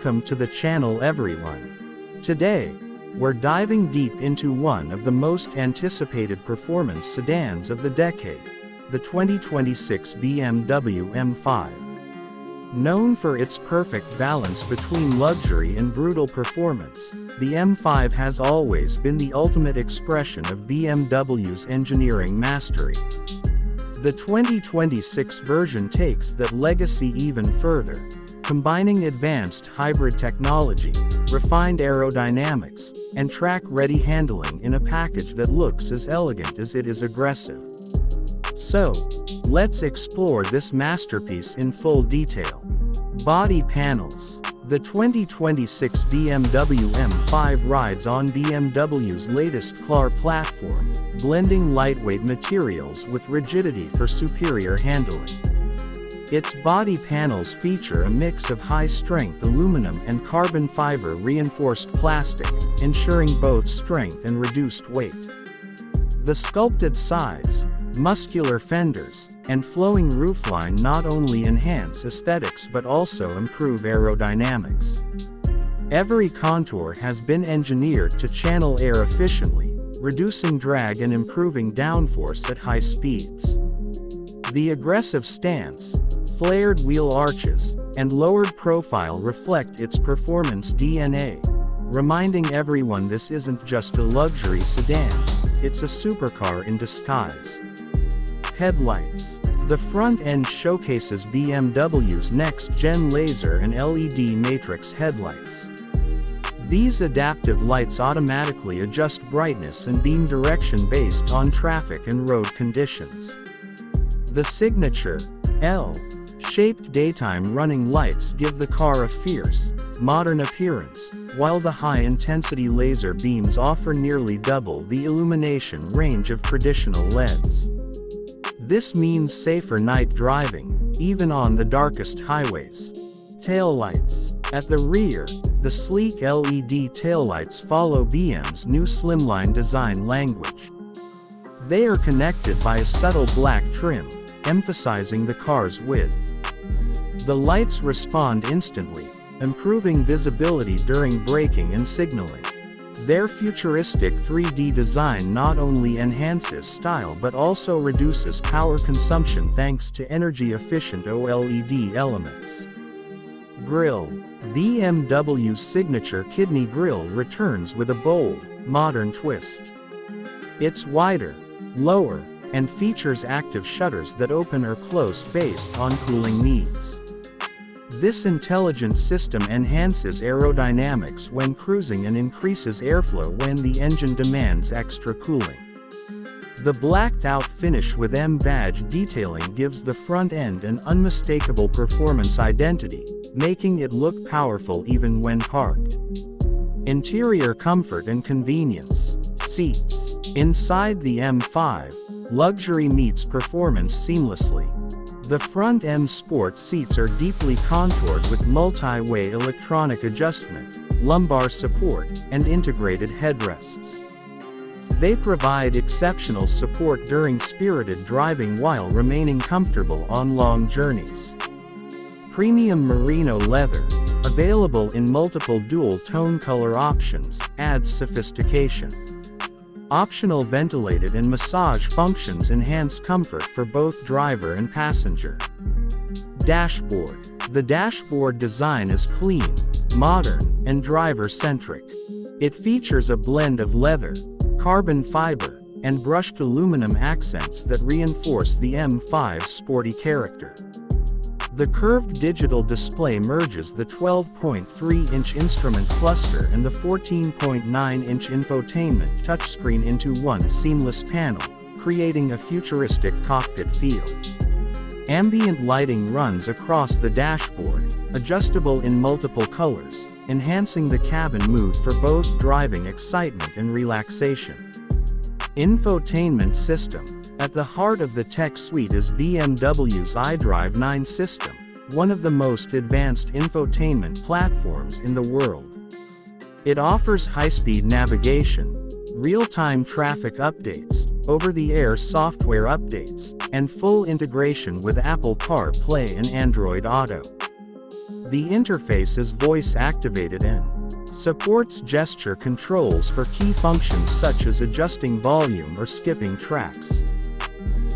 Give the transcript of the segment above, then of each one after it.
Welcome to the channel, everyone. Today, we're diving deep into one of the most anticipated performance sedans of the decade, the 2026 BMW M5. Known for its perfect balance between luxury and brutal performance, the M5 has always been the ultimate expression of BMW's engineering mastery. The 2026 version takes that legacy even further, combining advanced hybrid technology, refined aerodynamics, and track-ready handling in a package that looks as elegant as it is aggressive. So, let's explore this masterpiece in full detail. Body panels. The 2026 BMW M5 rides on BMW's latest CLAR platform, blending lightweight materials with rigidity for superior handling. Its body panels feature a mix of high-strength aluminum and carbon fiber reinforced plastic, ensuring both strength and reduced weight. The sculpted sides, muscular fenders, and flowing roofline not only enhance aesthetics but also improve aerodynamics. Every contour has been engineered to channel air efficiently, reducing drag and improving downforce at high speeds. The aggressive stance, flared wheel arches, and lowered profile reflect its performance DNA, reminding everyone this isn't just a luxury sedan, it's a supercar in disguise. Headlights. The front end showcases BMW's next-gen laser and LED matrix headlights. These adaptive lights automatically adjust brightness and beam direction based on traffic and road conditions. The signature L-shaped daytime running lights give the car a fierce, modern appearance, while the high-intensity laser beams offer nearly double the illumination range of traditional LEDs. This means safer night driving, even on the darkest highways. Taillights. At the rear, the sleek LED taillights follow BM's new slimline design language. They are connected by a subtle black trim, emphasizing the car's width. The lights respond instantly, improving visibility during braking and signaling. Their futuristic 3D design not only enhances style but also reduces power consumption thanks to energy-efficient OLED elements. Grille. BMW's signature kidney grille returns with a bold, modern twist. It's wider, lower, and features active shutters that open or close based on cooling needs. This intelligent system enhances aerodynamics when cruising and increases airflow when the engine demands extra cooling. The blacked-out finish with M-badge detailing gives the front end an unmistakable performance identity, making it look powerful even when parked. Interior comfort and convenience. Seats. Inside the M5, luxury meets performance seamlessly. The front M Sport seats are deeply contoured with multi-way electronic adjustment, lumbar support, and integrated headrests. They provide exceptional support during spirited driving while remaining comfortable on long journeys. Premium merino leather, available in multiple dual-tone color options, adds sophistication. Optional ventilated and massage functions enhance comfort for both driver and passenger. Dashboard. The dashboard design is clean, modern, and driver-centric. It features a blend of leather, carbon fiber, and brushed aluminum accents that reinforce the M5's sporty character. The curved digital display merges the 12.3-inch instrument cluster and the 14.9-inch infotainment touchscreen into one seamless panel, creating a futuristic cockpit feel. Ambient lighting runs across the dashboard, adjustable in multiple colors, enhancing the cabin mood for both driving excitement and relaxation. Infotainment system. At the heart of the tech suite is BMW's iDrive 9 system, one of the most advanced infotainment platforms in the world. It offers high-speed navigation, real-time traffic updates, over-the-air software updates, and full integration with Apple CarPlay and Android Auto. The interface is voice-activated and supports gesture controls for key functions such as adjusting volume or skipping tracks.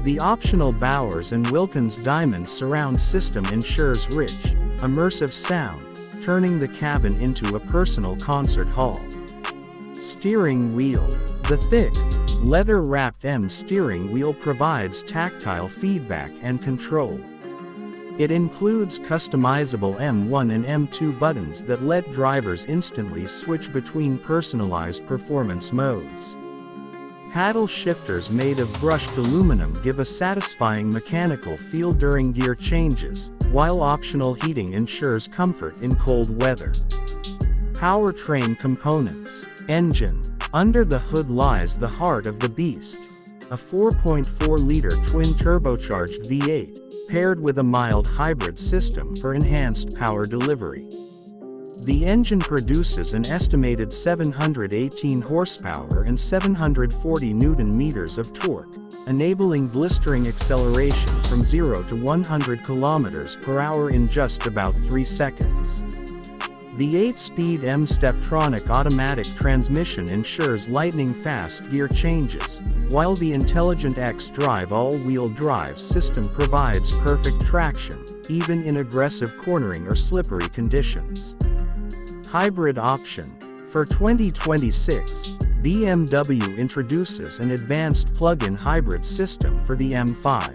The optional Bowers & Wilkins Diamond surround system ensures rich, immersive sound, turning the cabin into a personal concert hall. Steering wheel. The thick, leather-wrapped M steering wheel provides tactile feedback and control. It includes customizable M1 and M2 buttons that let drivers instantly switch between personalized performance modes. Paddle shifters made of brushed aluminum give a satisfying mechanical feel during gear changes, while optional heating ensures comfort in cold weather. Powertrain components. Engine. Under the hood lies the heart of the beast. A 4.4-liter twin-turbocharged V8, paired with a mild hybrid system for enhanced power delivery. The engine produces an estimated 718 horsepower and 740 Nm of torque, enabling blistering acceleration from 0 to 100 km/h in just about 3 seconds. The 8-speed M-Steptronic automatic transmission ensures lightning-fast gear changes, while the intelligent X-Drive all-wheel drive system provides perfect traction, even in aggressive cornering or slippery conditions. Hybrid option. For 2026, BMW introduces an advanced plug-in hybrid system for the M5.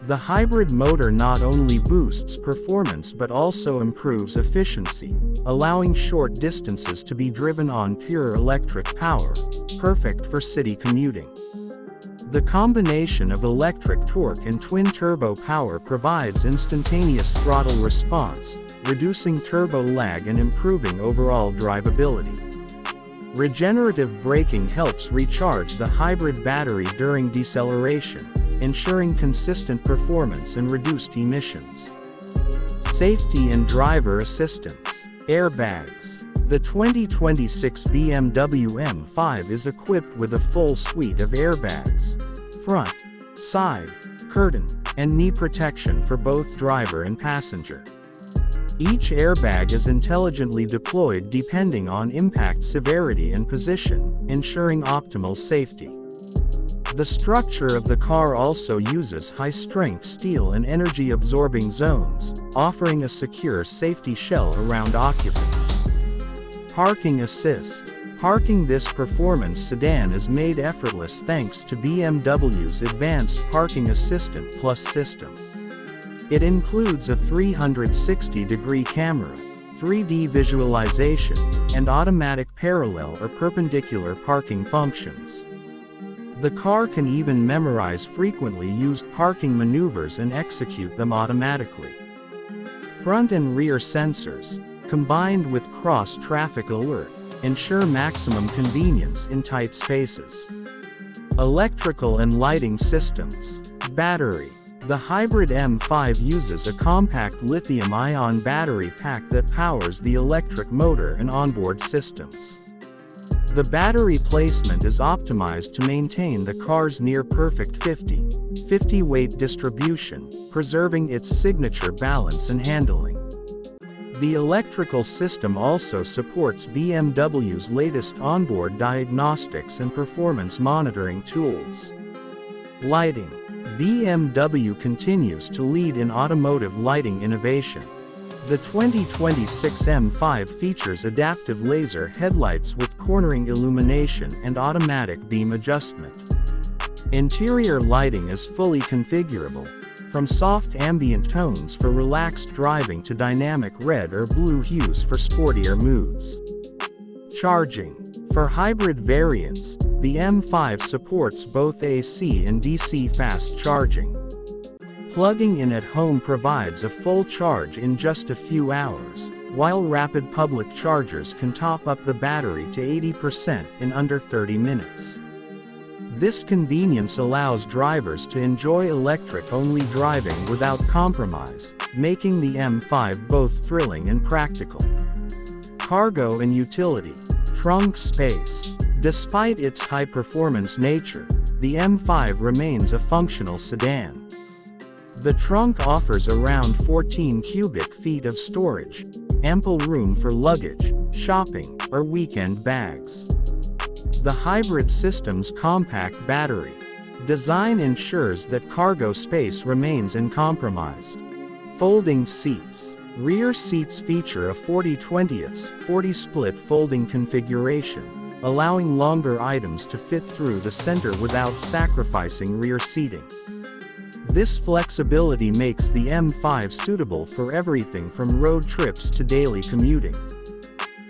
The hybrid motor not only boosts performance but also improves efficiency, allowing short distances to be driven on pure electric power, perfect for city commuting. The combination of electric torque and twin-turbo power provides instantaneous throttle response, reducing turbo lag and improving overall drivability. Regenerative braking helps recharge the hybrid battery during deceleration, ensuring consistent performance and reduced emissions. Safety and driver assistance. Airbags. The 2026 BMW M5 is equipped with a full suite of airbags: front, side, curtain, and knee protection for both driver and passenger. Each airbag is intelligently deployed depending on impact severity and position, ensuring optimal safety. The structure of the car also uses high-strength steel and energy-absorbing zones, offering a secure safety shell around occupants. Parking assist. Parking this performance sedan is made effortless thanks to BMW's advanced Parking Assistant Plus system. It includes a 360-degree camera, 3D visualization, and automatic parallel or perpendicular parking functions. The car can even memorize frequently used parking maneuvers and execute them automatically. Front and rear sensors, combined with cross-traffic alert, ensure maximum convenience in tight spaces. Electrical and lighting systems. Battery. The hybrid M5 uses a compact lithium-ion battery pack that powers the electric motor and onboard systems. The battery placement is optimized to maintain the car's near-perfect 50/50 weight distribution, preserving its signature balance and handling. The electrical system also supports BMW's latest onboard diagnostics and performance monitoring tools. Lighting. BMW continues to lead in automotive lighting innovation. The 2026 M5 features adaptive laser headlights with cornering illumination and automatic beam adjustment. Interior lighting is fully configurable, from soft ambient tones for relaxed driving to dynamic red or blue hues for sportier moods. Charging. For hybrid variants, the M5 supports both AC and DC fast charging. Plugging in at home provides a full charge in just a few hours, while rapid public chargers can top up the battery to 80% in under 30 minutes. This convenience allows drivers to enjoy electric-only driving without compromise, making the M5 both thrilling and practical. Cargo and utility. Trunk space. Despite its high-performance nature, the M5 remains a functional sedan. The trunk offers around 14 cubic feet of storage, ample room for luggage, shopping, or weekend bags. The hybrid system's compact battery design ensures that cargo space remains uncompromised. Folding seats. Rear seats feature a 40/20 split folding configuration, allowing longer items to fit through the center without sacrificing rear seating. This flexibility makes the M5 suitable for everything from road trips to daily commuting.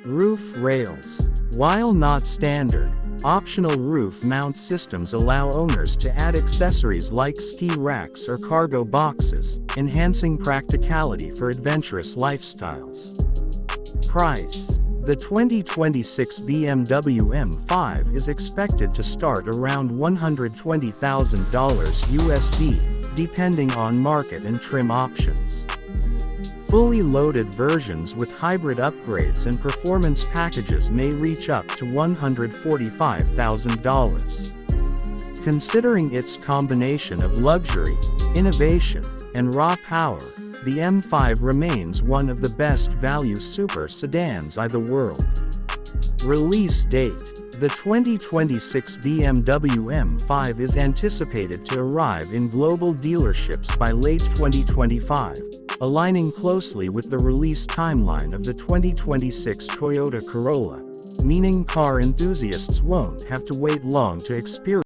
Roof rails. While not standard, optional roof mount systems allow owners to add accessories like ski racks or cargo boxes, enhancing practicality for adventurous lifestyles. Price. The 2026 BMW M5 is expected to start around $120,000 USD, depending on market and trim options. Fully loaded versions with hybrid upgrades and performance packages may reach up to $145,000. Considering its combination of luxury, innovation, and raw power, the M5 remains one of the best value super sedans in the world. Release date. The 2026 BMW M5 is anticipated to arrive in global dealerships by late 2025, aligning closely with the release timeline of the 2026 Toyota Corolla, meaning car enthusiasts won't have to wait long to experience